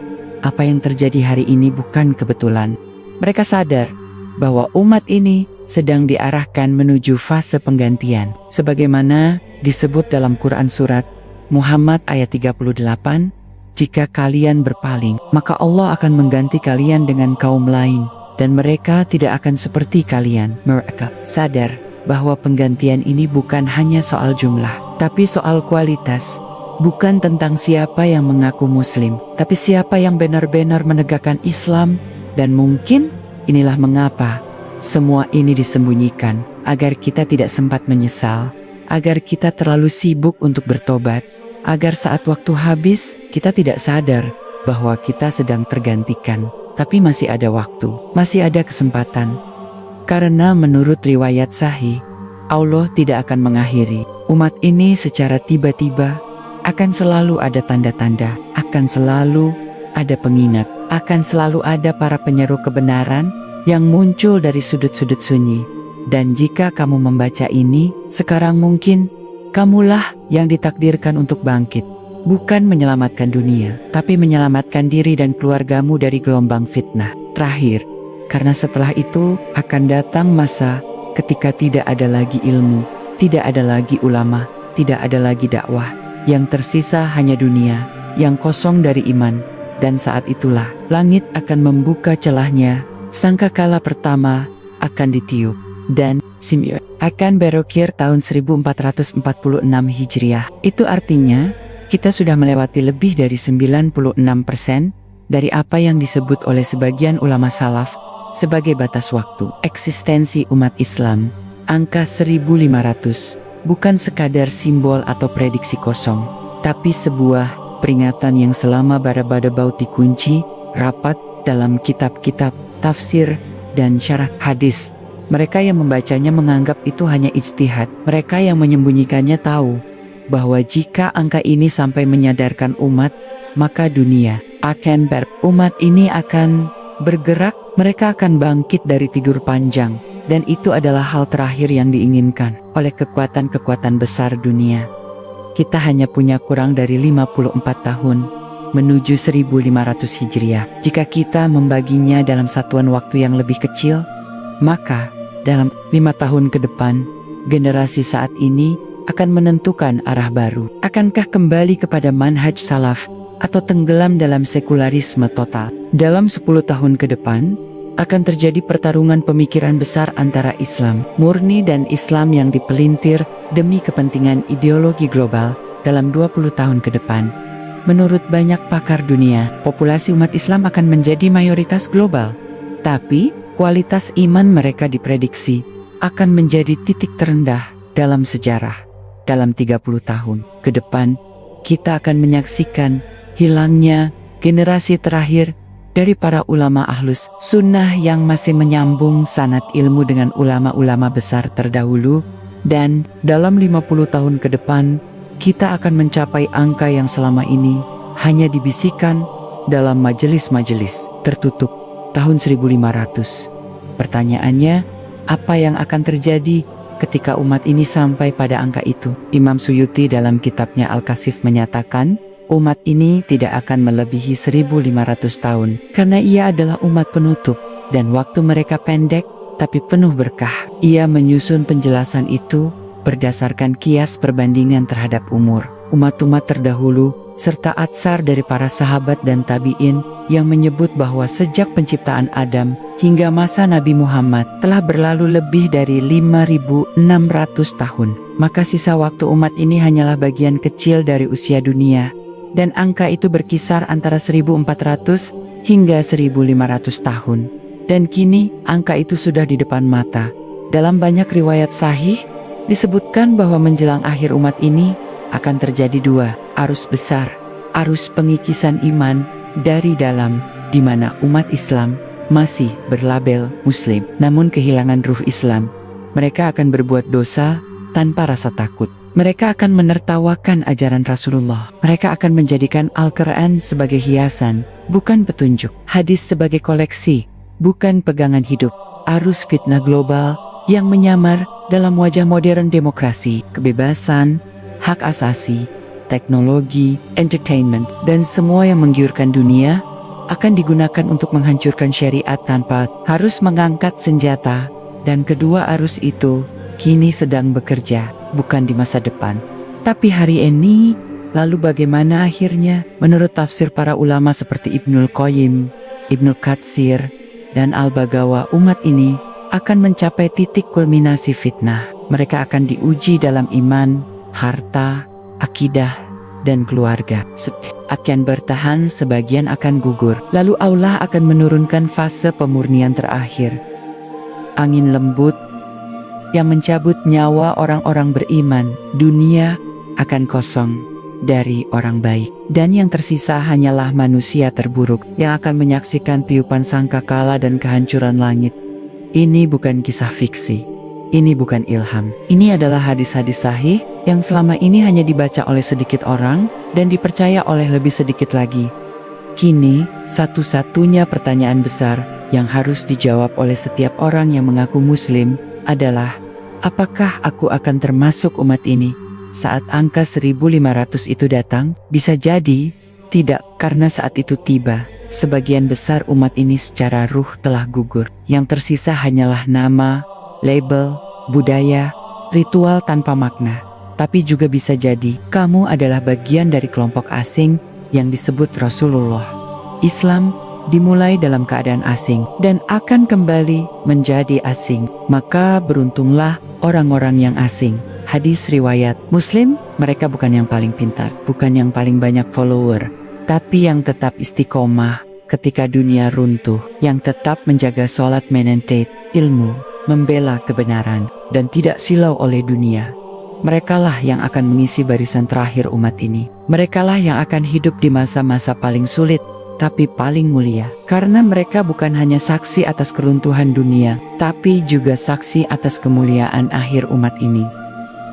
apa yang terjadi hari ini bukan kebetulan. Mereka sadar bahwa umat ini sedang diarahkan menuju fase penggantian. Sebagaimana disebut dalam Quran surat Muhammad ayat 38, jika kalian berpaling, maka Allah akan mengganti kalian dengan kaum lain, dan mereka tidak akan seperti kalian. Mereka sadar bahwa penggantian ini bukan hanya soal jumlah, tapi soal kualitas. Bukan tentang siapa yang mengaku muslim, tapi siapa yang benar-benar menegakkan Islam. Dan mungkin inilah mengapa semua ini disembunyikan, agar kita tidak sempat menyesal, agar kita terlalu sibuk untuk bertobat, agar saat waktu habis, kita tidak sadar bahwa kita sedang tergantikan. Tapi masih ada waktu, masih ada kesempatan. Karena menurut riwayat sahih, Allah tidak akan mengakhiri umat ini secara tiba-tiba. Akan selalu ada tanda-tanda, akan selalu ada pengingat, akan selalu ada para penyeru kebenaran yang muncul dari sudut-sudut sunyi. Dan jika kamu membaca ini, sekarang mungkin kamulah yang ditakdirkan untuk bangkit. Bukan menyelamatkan dunia, tapi menyelamatkan diri dan keluargamu dari gelombang fitnah. Terakhir, karena setelah itu akan datang masa ketika tidak ada lagi ilmu, tidak ada lagi ulama, tidak ada lagi dakwah. Yang tersisa hanya dunia, yang kosong dari iman. Dan saat itulah, langit akan membuka celahnya, sangkakala pertama akan ditiup, dan Sim'ir akan berukir tahun 1446 Hijriah. Itu artinya, kita sudah melewati lebih dari 96% dari apa yang disebut oleh sebagian ulama salaf sebagai batas waktu eksistensi umat Islam. Angka 1500 bukan sekadar simbol atau prediksi kosong, tapi sebuah peringatan yang selama bada-bada baut dikunci rapat dalam kitab-kitab tafsir dan syarah hadis. Mereka yang membacanya menganggap itu hanya ijtihad. Mereka yang menyembunyikannya tahu bahwa jika angka ini sampai menyadarkan umat, maka dunia akan umat ini akan bergerak, mereka akan bangkit dari tidur panjang, dan itu adalah hal terakhir yang diinginkan oleh kekuatan-kekuatan besar dunia. Kita hanya punya kurang dari 54 tahun menuju 1500 Hijriah. Jika kita membaginya dalam satuan waktu yang lebih kecil, maka dalam 5 tahun ke depan, generasi saat ini akan menentukan arah baru. Akankah kembali kepada manhaj salaf atau tenggelam dalam sekularisme total? Dalam 10 tahun ke depan, akan terjadi pertarungan pemikiran besar antara Islam murni dan Islam yang dipelintir demi kepentingan ideologi global dalam 20 tahun ke depan. Menurut banyak pakar dunia, populasi umat Islam akan menjadi mayoritas global. Tapi, kualitas iman mereka diprediksi akan menjadi titik terendah dalam sejarah. Dalam 30 tahun ke depan, kita akan menyaksikan hilangnya generasi terakhir dari para ulama ahlus sunnah yang masih menyambung sanad ilmu dengan ulama-ulama besar terdahulu. Dan dalam 50 tahun ke depan, kita akan mencapai angka yang selama ini hanya dibisikkan dalam majelis-majelis tertutup tahun 1500. Pertanyaannya, apa yang akan terjadi ketika umat ini sampai pada angka itu? Imam Suyuti dalam kitabnya Al-Kasif menyatakan, umat ini tidak akan melebihi 1500 tahun karena ia adalah umat penutup dan waktu mereka pendek tapi penuh berkah. Ia menyusun penjelasan itu berdasarkan kias perbandingan terhadap umur umat-umat terdahulu serta atsar dari para sahabat dan tabi'in yang menyebut bahwa sejak penciptaan Adam hingga masa Nabi Muhammad telah berlalu lebih dari 5.600 tahun. Maka sisa waktu umat ini hanyalah bagian kecil dari usia dunia, dan angka itu berkisar antara 1.400 hingga 1.500 tahun. Dan kini angka itu sudah di depan mata. Dalam banyak riwayat sahih disebutkan bahwa menjelang akhir umat ini akan terjadi dua arus besar, arus pengikisan iman dari dalam, di mana umat Islam masih berlabel Muslim, namun kehilangan ruh Islam. Mereka akan berbuat dosa tanpa rasa takut. Mereka akan menertawakan ajaran Rasulullah. Mereka akan menjadikan Al-Quran sebagai hiasan, bukan petunjuk. Hadis sebagai koleksi, bukan pegangan hidup. Arus fitnah global yang menyamar dalam wajah modern demokrasi, kebebasan, hak asasi, teknologi, entertainment, dan semua yang menggiurkan dunia akan digunakan untuk menghancurkan syariat tanpa harus mengangkat senjata. Dan kedua arus itu kini sedang bekerja, bukan di masa depan, tapi hari ini. Lalu bagaimana akhirnya? Menurut tafsir para ulama seperti Ibnul Qayyim, Ibnul Katsir, dan Al-Baghawa, umat ini akan mencapai titik kulminasi fitnah. Mereka akan diuji dalam iman, harta, akidah, dan keluarga. Akan bertahan, sebagian akan gugur. Lalu Allah akan menurunkan fase pemurnian terakhir. Angin lembut yang mencabut nyawa orang-orang beriman. Dunia akan kosong dari orang baik, dan yang tersisa hanyalah manusia terburuk yang akan menyaksikan tiupan sangkakala dan kehancuran langit. Ini bukan kisah fiksi, ini bukan ilham. Ini adalah hadis-hadis sahih yang selama ini hanya dibaca oleh sedikit orang dan dipercaya oleh lebih sedikit lagi. Kini, satu-satunya pertanyaan besar yang harus dijawab oleh setiap orang yang mengaku Muslim adalah, apakah aku akan termasuk umat ini saat angka 1500 itu datang? Bisa jadi tidak, karena saat itu tiba, sebagian besar umat ini secara ruh telah gugur. Yang tersisa hanyalah nama, label, budaya, ritual tanpa makna. Tapi juga bisa jadi kamu adalah bagian dari kelompok asing yang disebut Rasulullah. Islam dimulai dalam keadaan asing dan akan kembali menjadi asing. Maka beruntunglah orang-orang yang asing. Hadis riwayat Muslim, mereka bukan yang paling pintar, bukan yang paling banyak follower, tapi yang tetap istiqomah ketika dunia runtuh, yang tetap menjaga sholat, menentet ilmu, membela kebenaran, dan tidak silau oleh dunia. Merekalah yang akan mengisi barisan terakhir umat ini. Merekalah yang akan hidup di masa-masa paling sulit tapi paling mulia. Karena mereka bukan hanya saksi atas keruntuhan dunia, tapi juga saksi atas kemuliaan akhir umat ini.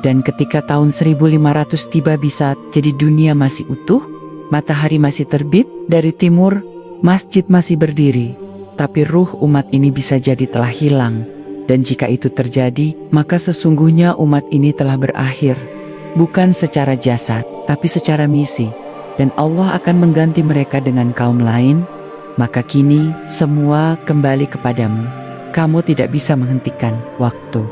Dan ketika tahun 1500 tiba bisa jadi dunia masih utuh, matahari masih terbit dari timur, masjid masih berdiri, tapi ruh umat ini bisa jadi telah hilang. Dan jika itu terjadi, maka sesungguhnya umat ini telah berakhir. Bukan secara jasad, tapi secara misi. Dan Allah akan mengganti mereka dengan kaum lain. Maka kini, semua kembali kepadamu. Kamu tidak bisa menghentikan waktu.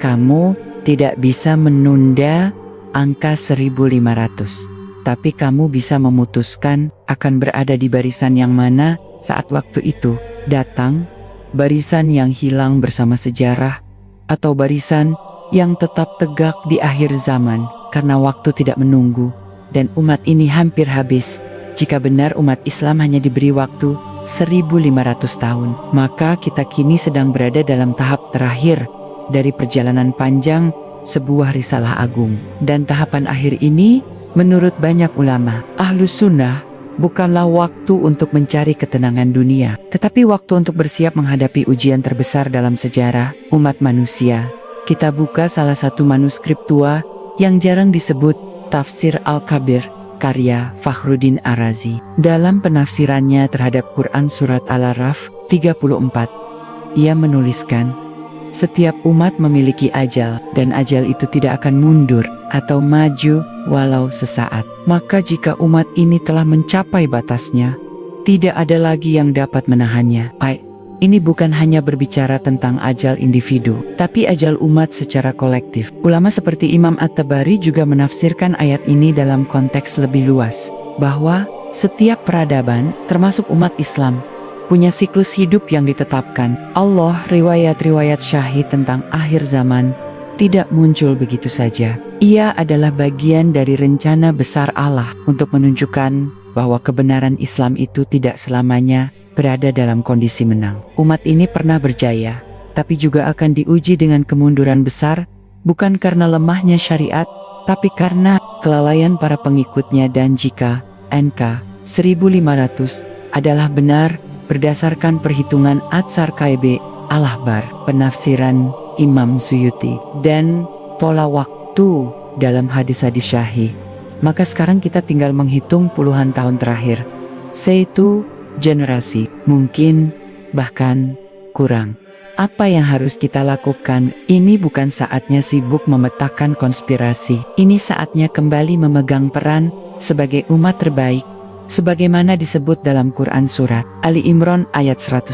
Kamu tidak bisa menunda angka 1500. Tapi kamu bisa memutuskan akan berada di barisan yang mana saat waktu itu datang. Barisan yang hilang bersama sejarah, atau barisan yang tetap tegak di akhir zaman, karena waktu tidak menunggu, dan umat ini hampir habis. Jika benar umat Islam hanya diberi waktu 1500 tahun, maka kita kini sedang berada dalam tahap terakhir dari perjalanan panjang sebuah risalah agung. Dan tahapan akhir ini, menurut banyak ulama, Ahlus Sunnah, bukanlah waktu untuk mencari ketenangan dunia, tetapi waktu untuk bersiap menghadapi ujian terbesar dalam sejarah umat manusia. Kita buka salah satu manuskrip tua yang jarang disebut, Tafsir Al-Kabir, karya Fakhruddin Ar-Razi. Dalam penafsirannya terhadap Quran Surat Al-Araf 34, ia menuliskan, setiap umat memiliki ajal, dan ajal itu tidak akan mundur atau maju walau sesaat. Maka jika umat ini telah mencapai batasnya, tidak ada lagi yang dapat menahannya. Ini bukan hanya berbicara tentang ajal individu, tapi ajal umat secara kolektif. Ulama seperti Imam At-Tabari juga menafsirkan ayat ini dalam konteks lebih luas, bahwa setiap peradaban, termasuk umat Islam, punya siklus hidup yang ditetapkan. Allah, riwayat-riwayat syahid tentang akhir zaman tidak muncul begitu saja. Ia adalah bagian dari rencana besar Allah untuk menunjukkan bahwa kebenaran Islam itu tidak selamanya berada dalam kondisi menang. Umat ini pernah berjaya, tapi juga akan diuji dengan kemunduran besar, bukan karena lemahnya syariat, tapi karena kelalaian para pengikutnya. Dan jika NK 1500 adalah benar, berdasarkan perhitungan Atsar KB Al-Ahbar, penafsiran Imam Suyuti, dan pola waktu dalam hadis-hadis syahih, maka sekarang kita tinggal menghitung puluhan tahun terakhir, yaitu generasi, mungkin bahkan kurang. Apa yang harus kita lakukan? Ini bukan saatnya sibuk memetakan konspirasi. Ini saatnya kembali memegang peran sebagai umat terbaik, sebagaimana disebut dalam Quran Surat Ali Imran ayat 110.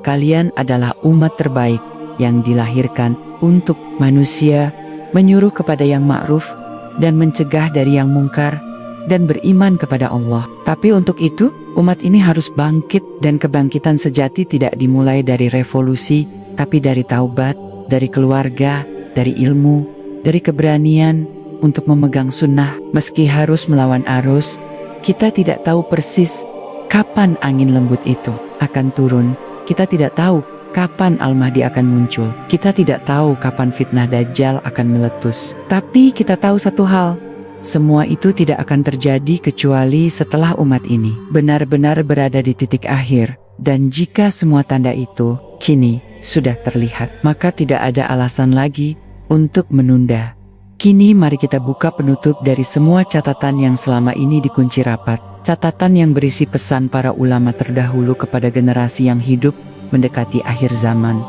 Kalian adalah umat terbaik yang dilahirkan untuk manusia, menyuruh kepada yang ma'ruf dan mencegah dari yang mungkar, dan beriman kepada Allah. Tapi untuk itu, umat ini harus bangkit, dan kebangkitan sejati tidak dimulai dari revolusi, tapi dari taubat, dari keluarga, dari ilmu, dari keberanian untuk memegang sunnah. Meski harus melawan arus, kita tidak tahu persis kapan angin lembut itu akan turun. Kita tidak tahu kapan Al-Mahdi akan muncul. Kita tidak tahu kapan fitnah Dajjal akan meletus. Tapi kita tahu satu hal, semua itu tidak akan terjadi kecuali setelah umat ini benar-benar berada di titik akhir. Dan jika semua tanda itu kini sudah terlihat, maka tidak ada alasan lagi untuk menunda. Kini mari kita buka penutup dari semua catatan yang selama ini dikunci rapat. Catatan yang berisi pesan para ulama terdahulu kepada generasi yang hidup mendekati akhir zaman.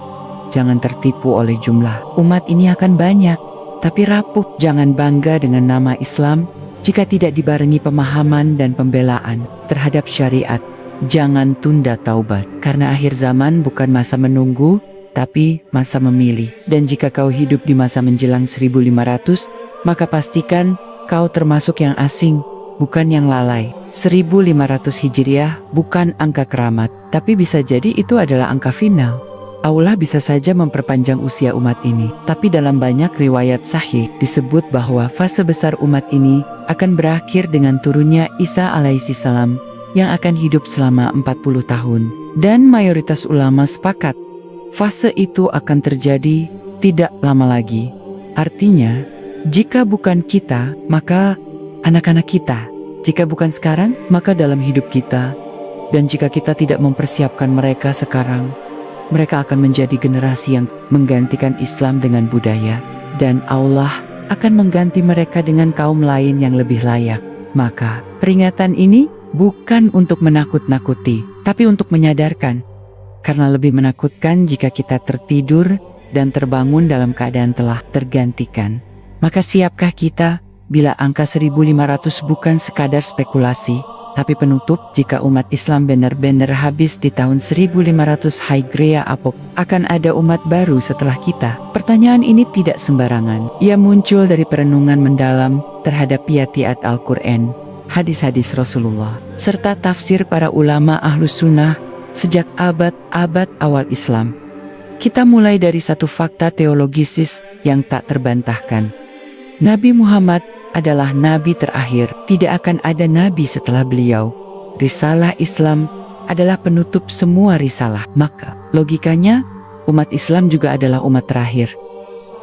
Jangan tertipu oleh jumlah. Umat ini akan banyak, tapi rapuh. Jangan bangga dengan nama Islam jika tidak dibarengi pemahaman dan pembelaan terhadap syariat. Jangan tunda taubat, karena akhir zaman bukan masa menunggu, tapi masa memilih. Dan jika kau hidup di masa menjelang 1500, maka pastikan kau termasuk yang asing, bukan yang lalai. 1500 Hijriah bukan angka keramat, tapi bisa jadi itu adalah angka final. Allah bisa saja memperpanjang usia umat ini, tapi dalam banyak riwayat sahih disebut bahwa fase besar umat ini akan berakhir dengan turunnya Isa alaihissalam yang akan hidup selama 40 tahun. Dan mayoritas ulama sepakat, fase itu akan terjadi tidak lama lagi. Artinya, jika bukan kita, maka anak-anak kita. Jika bukan sekarang, maka dalam hidup kita, Dan jika kita tidak mempersiapkan mereka sekarang, mereka akan menjadi generasi yang menggantikan Islam dengan budaya, dan Allah akan mengganti mereka dengan kaum lain yang lebih layak. Maka, peringatan ini bukan untuk menakut-nakuti, tapi untuk menyadarkan. Karena lebih menakutkan jika kita tertidur dan terbangun dalam keadaan telah tergantikan. Maka siapkah kita bila angka 1500 bukan sekadar spekulasi, tapi penutup jika umat Islam benar-benar habis di tahun 1500 Hijriah akan ada umat baru setelah kita? Pertanyaan ini tidak sembarangan. Ia muncul dari perenungan mendalam terhadap ayat Al-Quran, hadis-hadis Rasulullah, serta tafsir para ulama Ahlus Sunnah sejak abad-abad awal Islam. Kita mulai dari satu fakta teologis yang tak terbantahkan. Nabi Muhammad adalah nabi terakhir, tidak akan ada nabi setelah beliau. Risalah Islam adalah penutup semua risalah, maka logikanya umat Islam juga adalah umat terakhir.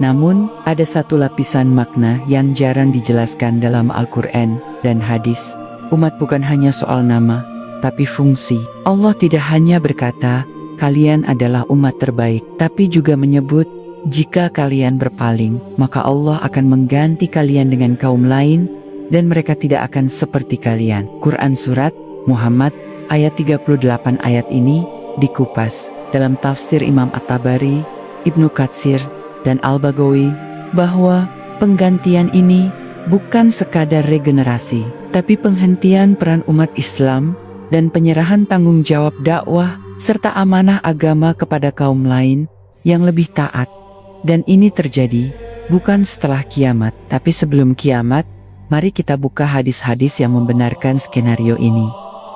Namun, ada satu lapisan makna yang jarang dijelaskan dalam Al-Quran dan hadis. Umat bukan hanya soal nama, tapi fungsi. Allah tidak hanya berkata, kalian adalah umat terbaik, tapi juga menyebut, jika kalian berpaling, maka Allah akan mengganti kalian dengan kaum lain, dan mereka tidak akan seperti kalian. Quran Surat Muhammad ayat 38. Ayat ini dikupas dalam tafsir Imam At-Tabari, Ibnu Katsir, dan Al-Baghawi, bahwa penggantian ini bukan sekadar regenerasi, tapi penghentian peran umat Islam dan penyerahan tanggung jawab dakwah serta amanah agama kepada kaum lain yang lebih taat. Dan ini terjadi bukan setelah kiamat, tapi sebelum kiamat. Mari kita buka hadis-hadis yang membenarkan skenario ini.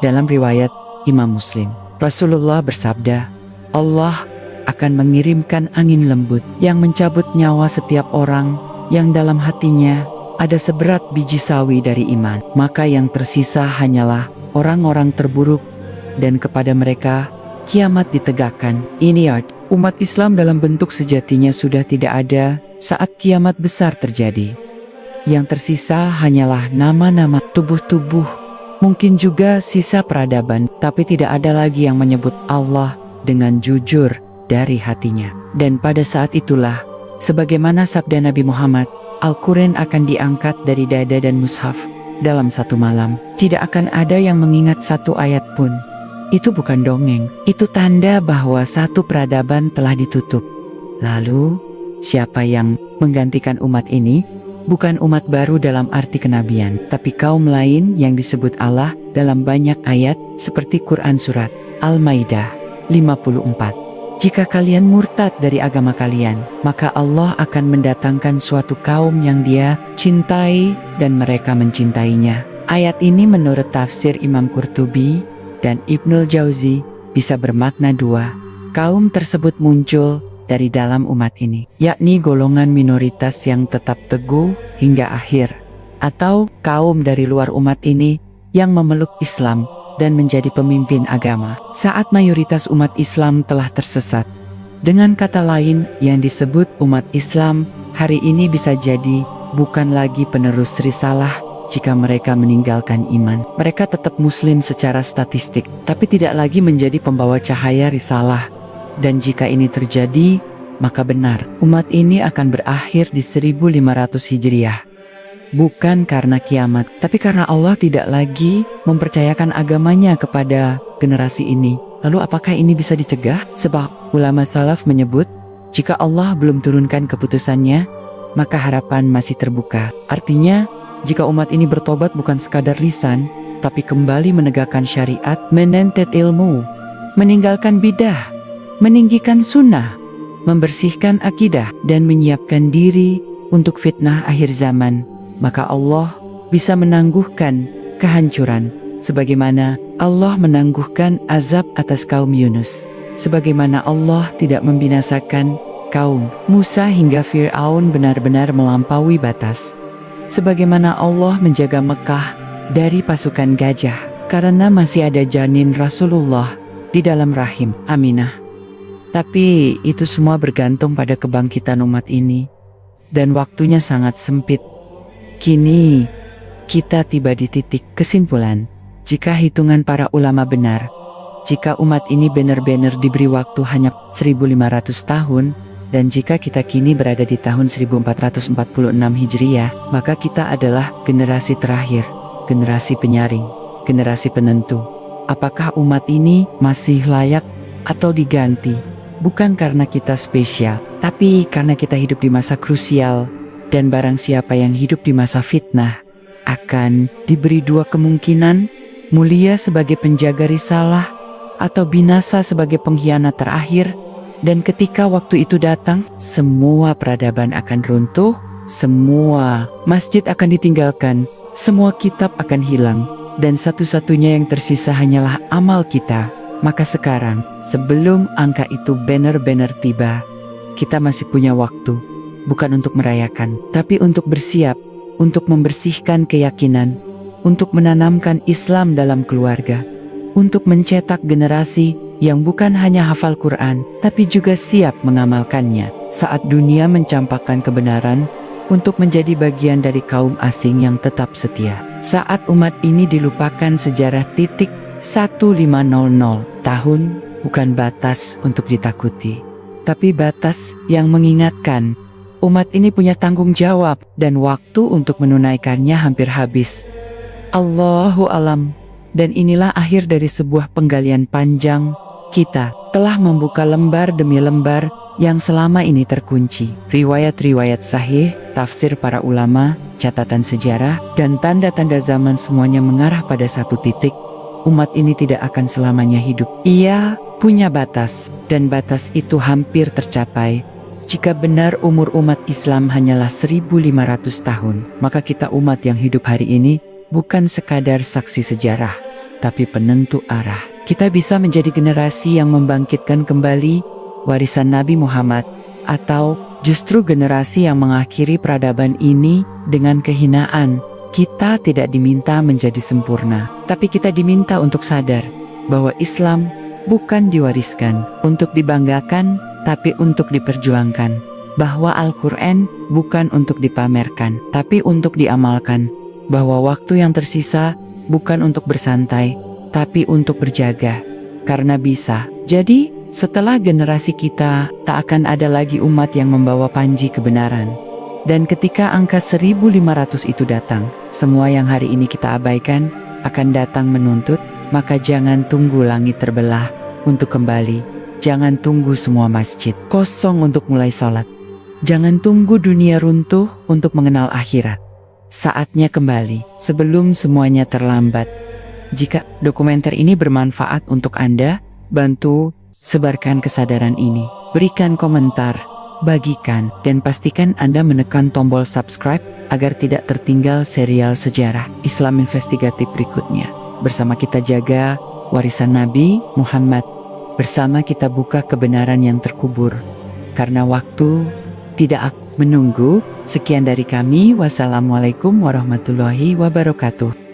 Dalam riwayat Imam Muslim, Rasulullah bersabda, Allah akan mengirimkan angin lembut yang mencabut nyawa setiap orang yang dalam hatinya ada seberat biji sawi dari iman. Maka yang tersisa hanyalah orang-orang terburuk, dan kepada mereka kiamat ditegakkan. Ini arti umat Islam dalam bentuk sejatinya sudah tidak ada saat kiamat besar terjadi. Yang tersisa hanyalah nama-nama, tubuh-tubuh, mungkin juga sisa peradaban, tapi tidak ada lagi yang menyebut Allah dengan jujur dari hatinya. Dan pada saat itulah, sebagaimana sabda Nabi Muhammad, Al-Quran akan diangkat dari dada dan mushaf dalam satu malam. Tidak akan ada yang mengingat satu ayat pun. Itu bukan dongeng, itu tanda bahwa satu peradaban telah ditutup. Lalu, siapa yang menggantikan umat ini? Bukan umat baru dalam arti kenabian, tapi kaum lain yang disebut Allah dalam banyak ayat seperti Quran Surat Al-Maidah 54. Jika kalian murtad dari agama kalian, maka Allah akan mendatangkan suatu kaum yang Dia cintai dan mereka mencintainya. Ayat ini menurut tafsir Imam Qurtubi dan Ibnul Jauzi bisa bermakna dua. Kaum tersebut muncul dari dalam umat ini, yakni golongan minoritas yang tetap teguh hingga akhir, atau kaum dari luar umat ini yang memeluk Islam dan menjadi pemimpin agama saat mayoritas umat Islam telah tersesat. Dengan kata lain, yang disebut umat Islam hari ini bisa jadi bukan lagi penerus risalah. Jika mereka meninggalkan iman, mereka tetap muslim secara statistik, tapi tidak lagi menjadi pembawa cahaya risalah. Dan jika ini terjadi, maka benar, umat ini akan berakhir di 1500 Hijriah. Bukan karena kiamat, tapi karena Allah tidak lagi mempercayakan agamanya kepada generasi ini. Lalu apakah ini bisa dicegah? Sebab ulama salaf menyebut, jika Allah belum turunkan keputusannya, maka harapan masih terbuka. Artinya, jika umat ini bertobat bukan sekadar lisan, tapi kembali menegakkan syariat, menuntut ilmu, meninggalkan bidah, meninggikan sunnah, membersihkan akidah, dan menyiapkan diri untuk fitnah akhir zaman, maka Allah bisa menangguhkan kehancuran, sebagaimana Allah menangguhkan azab atas kaum Yunus, sebagaimana Allah tidak membinasakan kaum Musa hingga Fir'aun benar-benar melampaui batas, sebagaimana Allah menjaga Mekah dari pasukan gajah, karena masih ada janin Rasulullah di dalam rahim Aminah. Tapi itu semua bergantung pada kebangkitan umat ini, dan waktunya sangat sempit. Kini, kita tiba di titik kesimpulan. Jika hitungan para ulama benar, jika umat ini benar-benar diberi waktu hanya 1500 tahun, dan jika kita kini berada di tahun 1446 Hijriah, maka kita adalah generasi terakhir, generasi penyaring, generasi penentu. Apakah umat ini masih layak atau diganti? Bukan karena kita spesial, tapi karena kita hidup di masa krusial, dan barang siapa yang hidup di masa fitnah, akan diberi dua kemungkinan, mulia sebagai penjaga risalah, atau binasa sebagai pengkhianat terakhir. Dan ketika waktu itu datang, semua peradaban akan runtuh, semua masjid akan ditinggalkan, semua kitab akan hilang, dan satu-satunya yang tersisa hanyalah amal kita. Maka sekarang, sebelum angka itu benar-benar tiba, kita masih punya waktu, bukan untuk merayakan, tapi untuk bersiap, untuk membersihkan keyakinan, untuk menanamkan Islam dalam keluarga, untuk mencetak generasi yang bukan hanya hafal Quran, tapi juga siap mengamalkannya saat dunia mencampakkan kebenaran, untuk menjadi bagian dari kaum asing yang tetap setia. Saat umat ini dilupakan sejarah 1500 tahun bukan batas untuk ditakuti, tapi batas yang mengingatkan umat ini punya tanggung jawab dan waktu untuk menunaikannya hampir habis. Allahu alam. Dan inilah akhir dari sebuah penggalian panjang. Kita telah membuka lembar demi lembar yang selama ini terkunci. Riwayat-riwayat sahih, tafsir para ulama, catatan sejarah, dan tanda-tanda zaman semuanya mengarah pada satu titik. Umat ini tidak akan selamanya hidup. Ia punya batas, dan batas itu hampir tercapai. Jika benar umur umat Islam hanyalah 1500 tahun, maka kita umat yang hidup hari ini bukan sekadar saksi sejarah, tapi penentu arah. Kita bisa menjadi generasi yang membangkitkan kembali warisan Nabi Muhammad, atau justru generasi yang mengakhiri peradaban ini dengan kehinaan. Kita tidak diminta menjadi sempurna, tapi kita diminta untuk sadar bahwa Islam bukan diwariskan untuk dibanggakan, tapi untuk diperjuangkan. Bahwa Al-Quran bukan untuk dipamerkan, tapi untuk diamalkan. Bahwa waktu yang tersisa bukan untuk bersantai, tapi untuk berjaga. Karena bisa jadi, setelah generasi kita, tak akan ada lagi umat yang membawa panji kebenaran. Dan ketika angka 1500 itu datang, semua yang hari ini kita abaikan akan datang menuntut. Maka jangan tunggu langit terbelah untuk kembali. Jangan tunggu semua masjid kosong untuk mulai sholat. Jangan tunggu dunia runtuh untuk mengenal akhirat. Saatnya kembali sebelum semuanya terlambat. Jika dokumenter ini bermanfaat untuk Anda, bantu sebarkan kesadaran ini. Berikan komentar, bagikan, dan pastikan Anda menekan tombol subscribe agar tidak tertinggal serial sejarah Islam investigatif berikutnya. Bersama kita jaga warisan Nabi Muhammad. Bersama kita buka kebenaran yang terkubur. Karena waktu tidak menunggu. Sekian dari kami. Wassalamualaikum warahmatullahi wabarakatuh.